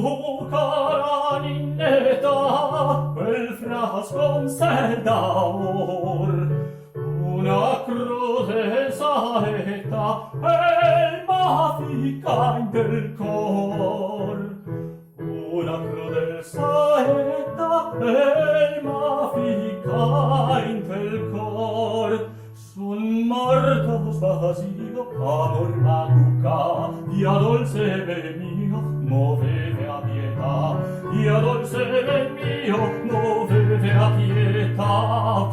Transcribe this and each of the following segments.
tu cara Ninetta, quel frasco ser d'amor, una crudel saeta, el m'ha ficat del cor. Una crudel saeta, el m'ha ficat del cor. Son mortos vacío, amor macuca, via dolce ben mio, movete a pietà, via dolce ben mio, movete a pietà,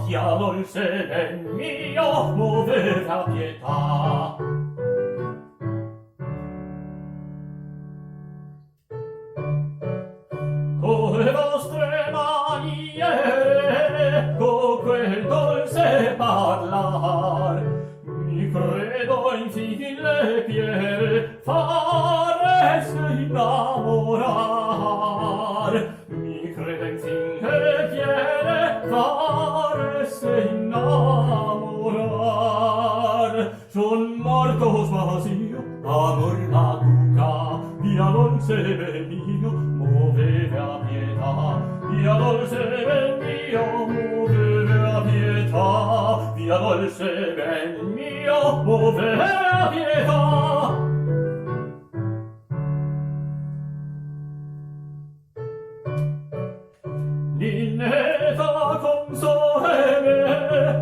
via dolce ben mio, movete a pietà. Con le vostre maniere, con quel dolce parlar, mi credo infin le piere faresse innamorar. Mi credo infin le piere faresse innamorar. Son mortos vacío, amor macuca, via dolce ben mio, movete a pietà, via dolce ben mio, movete a pietà, via dolce ben mio, movete a pietà. Ninetta consoleme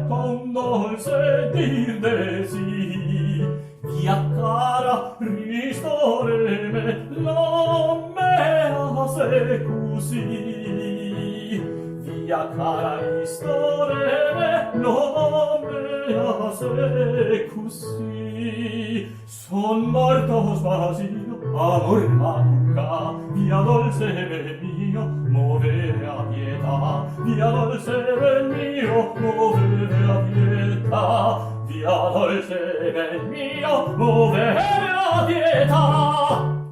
con dolce dir de sì, via cara ristoreme non me ase così, via cara ristoreme non me ase così. Son mortos vacío, amor macuca, via dolce ben mio, movete a pietà, via dolce ben mio, movete a pietà, via dolce ben mio, movete a pietà.